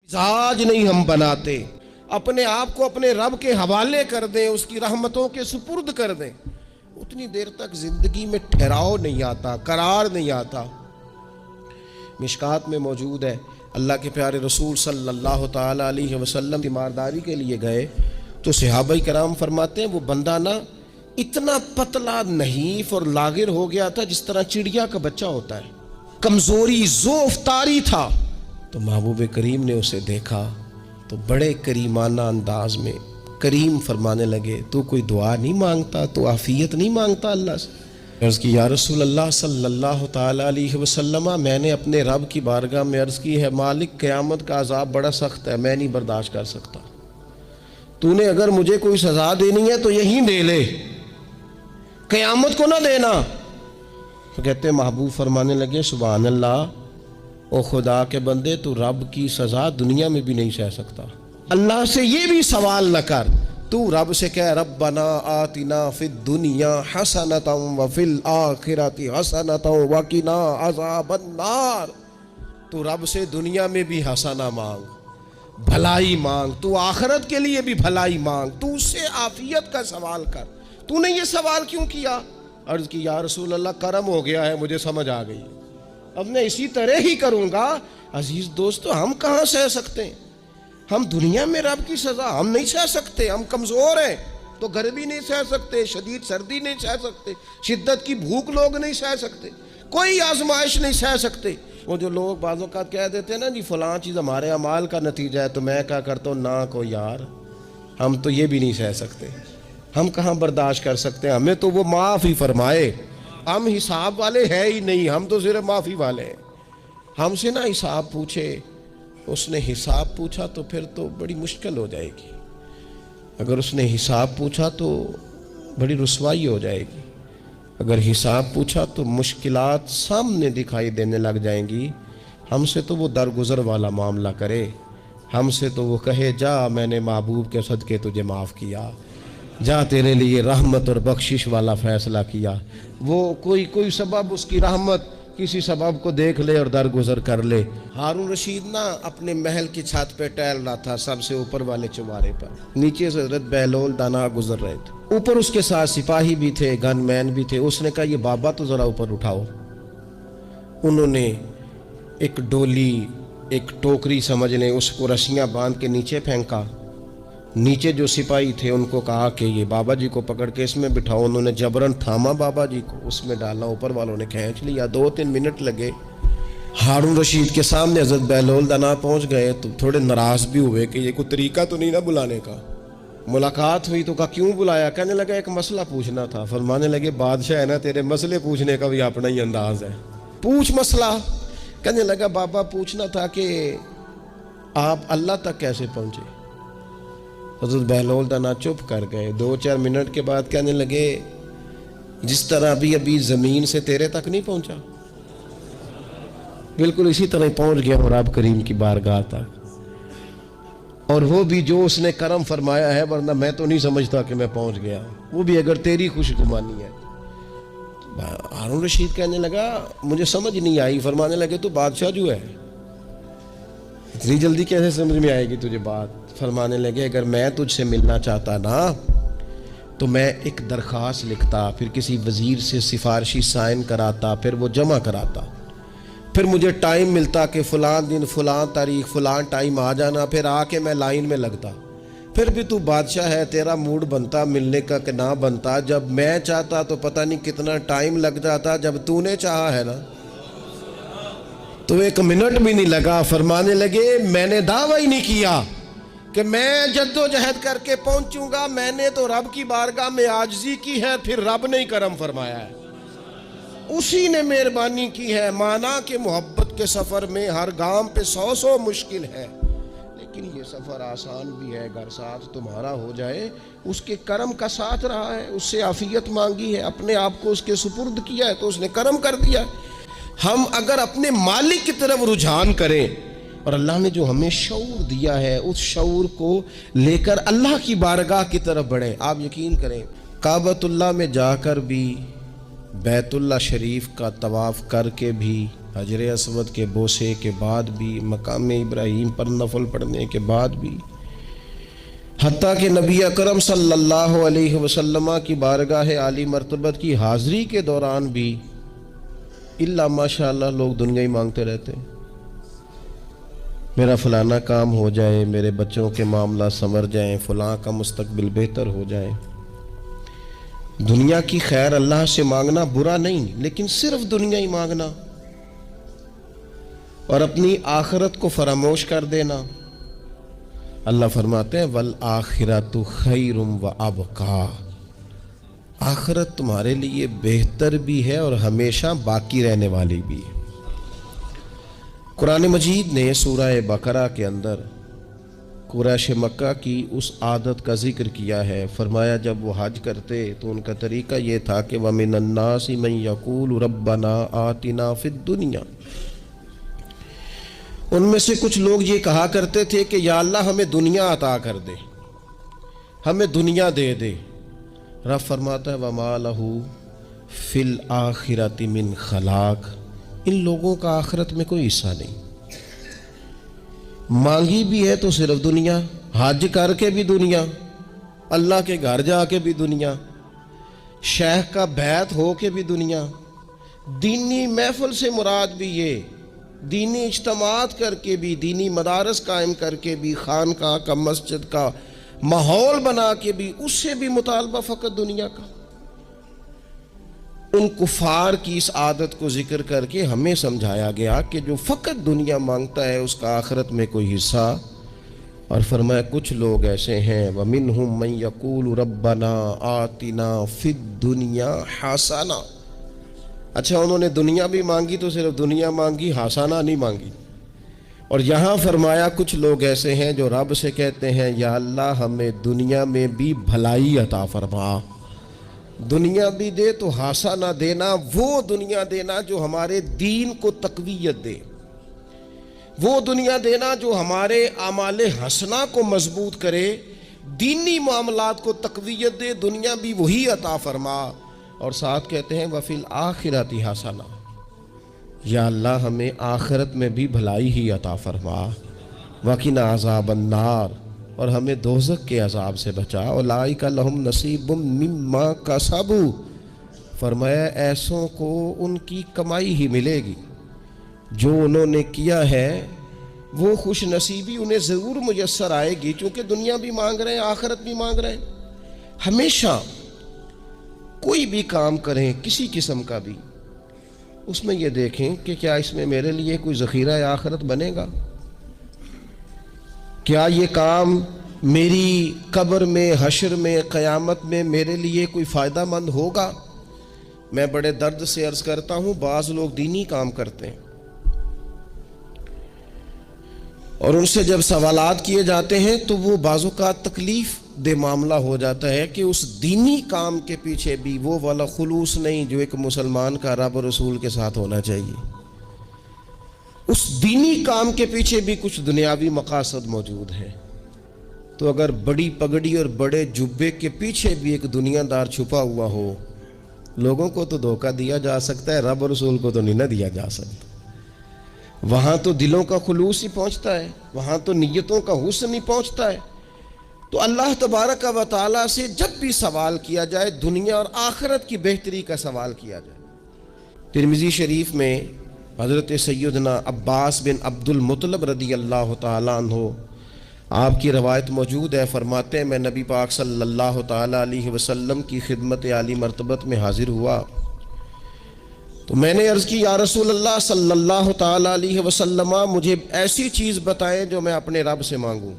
مزاج نہیں ہم بناتے، اپنے آپ کو اپنے رب کے حوالے کر دیں، اس کی رحمتوں کے سپرد کر دیں، اتنی دیر تک زندگی میں ٹھہراؤ نہیں آتا، قرار نہیں آتا۔ مشکات میں موجود ہے، اللہ کے پیارے رسول صلی اللہ تعالی علیہ وسلم تیمارداری کے لیے گئے تو صحابہ کرام فرماتے ہیں وہ بندہ نا اتنا پتلا نحیف اور لاغر ہو گیا تھا جس طرح چڑیا کا بچہ ہوتا ہے، کمزوری ضعف طاری تھا۔ تو محبوب کریم نے اسے دیکھا تو بڑے کریمانہ انداز میں کریم فرمانے لگے، تو کوئی دعا نہیں مانگتا، تو عافیت نہیں مانگتا اللہ سے؟ عرض کی یا رسول اللہ صلی اللہ تعالی علیہ وسلم، میں نے اپنے رب کی بارگاہ میں عرض کی ہے مالک قیامت کا عذاب بڑا سخت ہے، میں نہیں برداشت کر سکتا، تو نے اگر مجھے کوئی سزا دینی ہے تو یہیں دے لے، قیامت کو نہ دینا۔ تو کہتے محبوب فرمانے لگے سبحان اللہ، او خدا کے بندے تو رب کی سزا دنیا میں بھی نہیں سہ سکتا، اللہ سے یہ بھی سوال نہ کر، تو رب سے کہہ ربنا آتنا فی الدنیا حسنۃ وفی الآخرۃ حسنۃ وقنا عذاب النار، تو رب سے دنیا میں بھی حسنہ مانگ، بھلائی مانگ، تو آخرت کے لیے بھی بھلائی مانگ، تو اس سے عافیت کا سوال کر، تو نے یہ سوال کیوں کیا؟ عرض کی یا رسول اللہ کرم ہو گیا ہے، مجھے سمجھ آ گئی، اب میں اسی طرح ہی کروں گا۔ عزیز دوستو، ہم کہاں سہ سکتے ہیں؟ ہم دنیا میں رب کی سزا ہم نہیں سہ سکتے، ہم کمزور ہیں، تو گرمی نہیں سہ سکتے، شدید سردی نہیں سہ سکتے، شدت کی بھوک لوگ نہیں سہ سکتے، کوئی آزمائش نہیں سہ سکتے۔ وہ جو لوگ بعض اوقات کہہ دیتے ہیں نا جی فلاں چیز ہمارے اعمال کا نتیجہ ہے، تو میں کیا کرتا ہوں، نہ کو یار ہم تو یہ بھی نہیں سہ سکتے، ہم کہاں برداشت کر سکتے ہیں، ہمیں تو وہ معاف ہی فرمائے، ہم حساب والے ہیں ہی نہیں، ہم تو صرف معافی والے ہیں۔ ہم سے نہ حساب پوچھے، اس نے حساب پوچھا تو پھر تو بڑی مشکل ہو جائے گی، اگر اس نے حساب پوچھا تو بڑی رسوائی ہو جائے گی، اگر حساب پوچھا تو مشکلات سامنے دکھائی دینے لگ جائیں گی۔ ہم سے تو وہ درگزر والا معاملہ کرے، ہم سے تو وہ کہے جا میں نے محبوب کے صدقے تجھے معاف کیا، جا تیرے لیے رحمت اور بخشش والا فیصلہ کیا، وہ کوئی سبب اس کی رحمت کسی سبب کو دیکھ لے اور درگزر کر لے۔ ہارون رشید نا اپنے محل کی چھت پہ ٹہل رہا تھا، سب سے اوپر والے چوبارے پر، نیچے سے حضرت بہلول دانا گزر رہے تھے، اوپر اس کے ساتھ سپاہی بھی تھے، گن مین بھی تھے۔ اس نے کہا یہ بابا تو ذرا اوپر اٹھاؤ۔ انہوں نے ایک ڈولی، ایک ٹوکری سمجھ لیں، اس کو رسیاں باندھ کے نیچے پھینکا، نیچے جو سپاہی تھے ان کو کہا کہ یہ بابا جی کو پکڑ کے اس میں بٹھاؤ، انہوں نے جبرن تھاما بابا جی کو، اس میں ڈالا، اوپر والوں نے کھینچ لیا، 2-3 منٹ لگے۔ ہارون رشید کے سامنے حضرت بہلول دانا پہنچ گئے تو تھوڑے ناراض بھی ہوئے کہ یہ کوئی طریقہ تو نہیں نا بلانے کا۔ ملاقات ہوئی تو کہا کیوں بلایا؟ کہنے لگا ایک مسئلہ پوچھنا تھا۔ فرمانے لگے بادشاہ ہے نا، تیرے مسئلے پوچھنے کا بھی اپنا ہی انداز ہے، پوچھ مسئلہ۔ کہنے لگا بابا پوچھنا تھا کہ آپ اللہ تک کیسے پہنچے؟ حضرت بہلول دانا چپ کر گئے، 2-4 منٹ کے بعد کہنے لگے جس طرح ابھی زمین سے تیرے تک نہیں پہنچا، بالکل اسی طرح پہنچ گیا اور رب کریم کی بارگاہ تک، اور وہ بھی جو اس نے کرم فرمایا ہے، ورنہ میں تو نہیں سمجھتا کہ میں پہنچ گیا، وہ بھی اگر تیری خوش گمانی ہے۔ ہارون رشید کہنے لگا مجھے سمجھ نہیں آئی۔ فرمانے لگے تو بادشاہ جو ہے، اتنی جلدی کیسے سمجھ میں آئے گی تجھے بات؟ فرمانے لگے اگر میں تجھ سے ملنا چاہتا نا تو میں ایک درخواست لکھتا، پھر کسی وزیر سے سفارشی سائن کراتا، پھر وہ جمع کراتا، پھر مجھے ٹائم ملتا کہ فلاں دن فلاں تاریخ فلاں ٹائم آ جانا، پھر آ کے میں لائن میں لگتا، پھر بھی تو بادشاہ ہے، تیرا موڈ بنتا ملنے کا کہ نہ بنتا، جب میں چاہتا تو پتہ نہیں کتنا ٹائم لگ جاتا، جب تو نے چاہا ہے نا تو 1 منٹ بھی نہیں لگا۔ فرمانے لگے میں نے دعویٰ ہی نہیں کیا کہ میں جد و جہد کر کے پہنچوں گا، میں نے تو رب کی بارگاہ میں عاجزی کی ہے، پھر رب نے ہی کرم فرمایا ہے، اسی نے مہربانی کی ہے۔ مانا کہ محبت کے سفر میں ہر گام پہ 100 مشکل ہے، لیکن یہ سفر آسان بھی ہے، اگر ساتھ تمہارا ہو جائے، اس کے کرم کا ساتھ رہا ہے، اس سے عافیت مانگی ہے، اپنے آپ کو اس کے سپرد کیا ہے تو اس نے کرم کر دیا ہے۔ ہم اگر اپنے مالک کی طرف رجحان کریں اور اللہ نے جو ہمیں شعور دیا ہے اس شعور کو لے کر اللہ کی بارگاہ کی طرف بڑھیں، آپ یقین کریں کعبۃ اللہ میں جا کر بھی، بیت اللہ شریف کا طواف کر کے بھی حجر اسود کے بوسے کے بعد بھی، مقام ابراہیم پر نفل پڑھنے کے بعد بھی، حتیٰ کہ نبی اکرم صلی اللہ علیہ وسلم کی بارگاہ عالی مرتبت کی حاضری کے دوران بھی الا ماشاء اللہ لوگ دنیا ہی مانگتے رہتے ہیں۔ میرا فلانا کام ہو جائے، میرے بچوں کے معاملات سنور جائیں، فلاں کا مستقبل بہتر ہو جائے۔ دنیا کی خیر اللہ سے مانگنا برا نہیں، لیکن صرف دنیا ہی مانگنا اور اپنی آخرت کو فراموش کر دینا۔ اللہ فرماتے ہیں وَالْآخِرَةُ خَيْرٌ وَأَبْقَىٰ، آخرت تمہارے لیے بہتر بھی ہے اور ہمیشہ باقی رہنے والی بھی ہے۔ قرآن مجید نے سورہ بقرہ کے اندر قریش مکہ کی اس عادت کا ذکر کیا ہے۔ فرمایا جب وہ حج کرتے تو ان کا طریقہ یہ تھا کہ وَمِنَ النَّاسِ مَن يَقُولُ رَبَّنَا آتِنَا فِي الدُّنْيَا، ان میں سے کچھ لوگ یہ کہا کرتے تھے کہ یا اللہ ہمیں دنیا عطا کر دے، ہمیں دنیا دے دے۔ رب فرماتا ہے وَمَا لَهُ فِي الْآخِرَةِ مِنْ خَلَاقٍ، ان لوگوں کا آخرت میں کوئی حصہ نہیں۔ مانگی بھی ہے تو صرف دنیا، حج کر کے بھی دنیا، اللہ کے گھر جا کے بھی دنیا، شیخ کا بیعت ہو کے بھی دنیا، دینی محفل سے مراد بھی یہ، دینی اجتماعات کر کے بھی، دینی مدارس قائم کر کے بھی، خانقاہ کا مسجد کا ماحول بنا کے بھی، اس سے بھی مطالبہ فقط دنیا کا۔ ان کفار کی اس عادت کو ذکر کر کے ہمیں سمجھایا گیا کہ جو فقط دنیا مانگتا ہے اس کا آخرت میں کوئی حصہ، اور فرمایا کچھ لوگ ایسے ہیں وَمِنْهُمْ مَنْ يَقُولُ رَبَّنَا آتِنَا فِي الدُّنْيَا حَسَنَةً، اچھا انہوں نے دنیا بھی مانگی تو صرف دنیا مانگی، حسنہ نہیں مانگی۔ اور یہاں فرمایا کچھ لوگ ایسے ہیں جو رب سے کہتے ہیں یا اللہ ہمیں دنیا میں بھی بھلائی عطا فرما، دنیا بھی دے تو حسنہ دینا، وہ دنیا دینا جو ہمارے دین کو تقویت دے، وہ دنیا دینا جو ہمارے اعمال حسنہ کو مضبوط کرے، دینی معاملات کو تقویت دے، دنیا بھی وہی عطا فرما۔ اور ساتھ کہتے ہیں وَفِي الْآخِرَةِ حَسَنَةً، یا اللہ ہمیں آخرت میں بھی بھلائی ہی عطا فرما، وَقِنَا عَذَابَ النَّارِ، اور ہمیں دوزخ کے عذاب سے بچا، اولئک لہم نصیب مما کسبوا، فرمایا ایسوں کو ان کی کمائی ہی ملے گی، جو انہوں نے کیا ہے وہ خوش نصیبی انہیں ضرور میسر آئے گی، چونکہ دنیا بھی مانگ رہے ہیں، آخرت بھی مانگ رہے ہیں۔ ہمیشہ کوئی بھی کام کریں کسی قسم کا بھی، اس میں یہ دیکھیں کہ کیا اس میں میرے لیے کوئی ذخیرہ آخرت بنے گا، کیا یہ کام میری قبر میں، حشر میں، قیامت میں میرے لیے کوئی فائدہ مند ہوگا۔ میں بڑے درد سے عرض کرتا ہوں بعض لوگ دینی کام کرتے ہیں اور ان سے جب سوالات کیے جاتے ہیں تو وہ بعض اوقات تکلیف دہ معاملہ ہو جاتا ہے کہ اس دینی کام کے پیچھے بھی وہ والا خلوص نہیں جو ایک مسلمان کا رب و رسول کے ساتھ ہونا چاہیے، اس دینی کام کے پیچھے بھی کچھ دنیاوی مقاصد موجود ہیں۔ تو اگر بڑی پگڑی اور بڑے جبے کے پیچھے بھی ایک دنیا دار چھپا ہوا ہو، لوگوں کو تو دھوکہ دیا جا سکتا ہے، رب و رسول کو تو نہیں نہ دیا جا سکتا۔ وہاں تو دلوں کا خلوص ہی پہنچتا ہے، وہاں تو نیتوں کا حسن ہی پہنچتا ہے۔ تو اللہ تبارک و تعالیٰ سے جب بھی سوال کیا جائے دنیا اور آخرت کی بہتری کا سوال کیا جائے۔ ترمذی شریف میں حضرت سیدنا عباس بن عبد المطلب رضی اللہ تعالیٰ عنہ آپ کی روایت موجود ہے، فرماتے ہیں میں نبی پاک صلی اللہ تعالیٰ علیہ وسلم کی خدمت عالی مرتبت میں حاضر ہوا تو میں نے عرض کی یا رسول اللہ صلی اللہ تعالیٰ علیہ وسلم مجھے ایسی چیز بتائیں جو میں اپنے رب سے مانگوں۔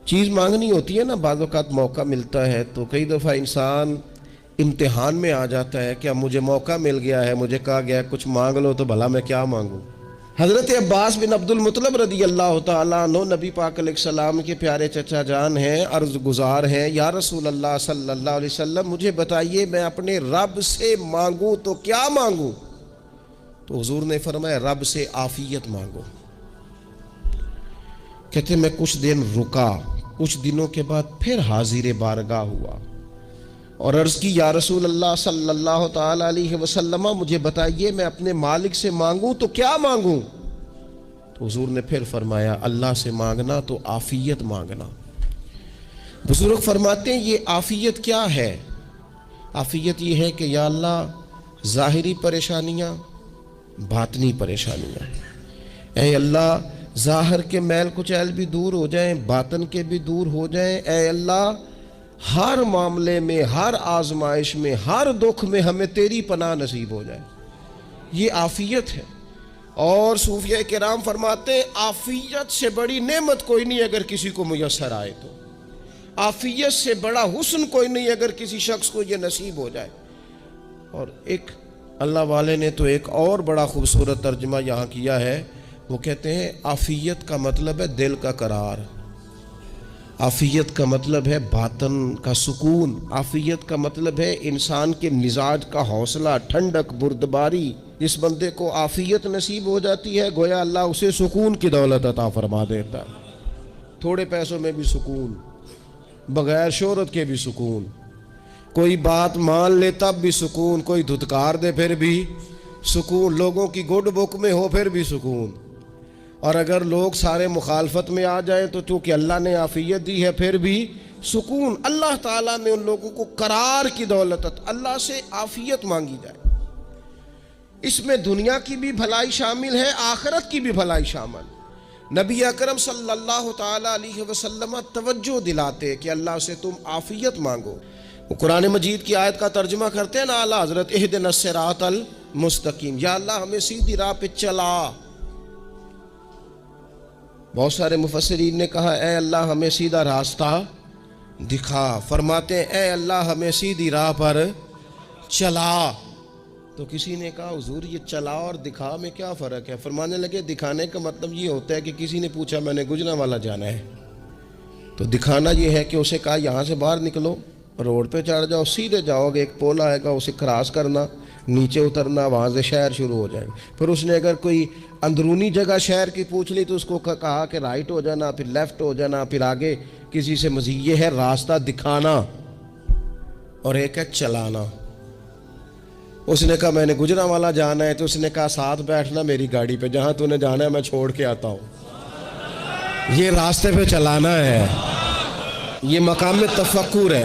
چیز مانگنی ہوتی ہے نا، بعض اوقات موقع ملتا ہے تو کئی دفعہ انسان امتحان میں آ جاتا ہے کہ اب مجھے موقع مل گیا ہے، مجھے کہا گیا کچھ مانگ لو تو بھلا میں کیا مانگوں۔ حضرت عباس بن عبد المطلب رضی اللہ تعالیٰ عنہ نبی پاک علیہ السلام کے پیارے چچا جان ہیں، عرض گزار ہیں یا رسول اللہ صلی اللہ علیہ وسلم مجھے بتائیے میں اپنے رب سے مانگوں تو کیا مانگوں؟ تو حضور نے فرمایا رب سے عافیت مانگو۔ کہتے میں کچھ دن رکا، کچھ دنوں کے بعد پھر حاضر بارگاہ ہوا اور عرض کی یا رسول اللہ صلی اللہ تعالی علیہ وسلم مجھے بتائیے میں اپنے مالک سے مانگوں تو کیا مانگوں؟ تو حضور نے پھر فرمایا اللہ سے مانگنا تو عافیت مانگنا۔ بزرگ فرماتے ہیں یہ عافیت کیا ہے؟ عافیت یہ ہے کہ یا اللہ ظاہری پریشانیاں، باطنی پریشانیاں، اے اللہ ظاہر کے میل کچیل بھی دور ہو جائیں، باطن کے بھی دور ہو جائیں، اے اللہ ہر معاملے میں، ہر آزمائش میں، ہر دکھ میں ہمیں تیری پناہ نصیب ہو جائے۔ یہ عافیت ہے۔ اور صوفیہ کرام فرماتے ہیں عافیت سے بڑی نعمت کوئی نہیں اگر کسی کو میسر آئے تو، عافیت سے بڑا حسن کوئی نہیں اگر کسی شخص کو یہ نصیب ہو جائے۔ اور ایک اللہ والے نے تو ایک اور بڑا خوبصورت ترجمہ یہاں کیا ہے، وہ کہتے ہیں عافیت کا مطلب ہے دل کا قرار، عافیت کا مطلب ہے باطن کا سکون، عافیت کا مطلب ہے انسان کے مزاج کا حوصلہ، ٹھنڈک، بردباری۔ جس بندے کو عافیت نصیب ہو جاتی ہے گویا اللہ اسے سکون کی دولت عطا فرما دیتا ہے، تھوڑے پیسوں میں بھی سکون، بغیر شہرت کے بھی سکون، کوئی بات مان لے تب بھی سکون، کوئی دھتکار دے پھر بھی سکون، لوگوں کی گڈ بک میں ہو پھر بھی سکون، اور اگر لوگ سارے مخالفت میں آ جائیں تو چونکہ اللہ نے عافیت دی ہے پھر بھی سکون۔ اللہ تعالیٰ نے ان لوگوں کو قرار کی دولت، اللہ سے عافیت مانگی جائے، اس میں دنیا کی بھی بھلائی شامل ہے، آخرت کی بھی بھلائی شامل۔ نبی اکرم صلی اللہ تعالیٰ علیہ وسلم توجہ دلاتے کہ اللہ سے تم عافیت مانگو۔ وہ قرآن مجید کی آیت کا ترجمہ کرتے ہیں نا اعلیٰ حضرت اہدنا الصراط المستقیم، یا اللہ ہمیں سیدھی راہ پہ چلا۔ بہت سارے مفسرین نے کہا اے اللہ ہمیں سیدھا راستہ دکھا، فرماتے ہیں اے اللہ ہمیں سیدھی راہ پر چلا۔ تو کسی نے کہا حضور یہ چلا اور دکھا میں کیا فرق ہے؟ فرمانے لگے دکھانے کا مطلب یہ ہوتا ہے کہ کسی نے پوچھا میں نے گجرانوالہ جانا ہے، تو دکھانا یہ ہے کہ اسے کہا یہاں سے باہر نکلو، روڈ پہ چڑھ جاؤ، سیدھے جاؤ گے، ایک پول آئے گا اسے کراس کرنا، نیچے اترنا، وہاں سے شہر شروع ہو جائے گا۔ پھر اس نے اگر کوئی اندرونی جگہ شہر کی پوچھ لی تو اس کو کہا کہ رائٹ ہو جانا، پھر لیفٹ ہو جانا، پھر آگے کسی سے مزید۔ یہ ہے راستہ دکھانا، اور ایک ہے چلانا۔ اس نے کہا میں نے گجرانوالہ جانا ہے، تو اس نے کہا ساتھ بیٹھنا میری گاڑی پہ، جہاں تو نے جانا ہے میں چھوڑ کے آتا ہوں۔ یہ راستے پہ چلانا ہے، یہ مقام تفکر ہے۔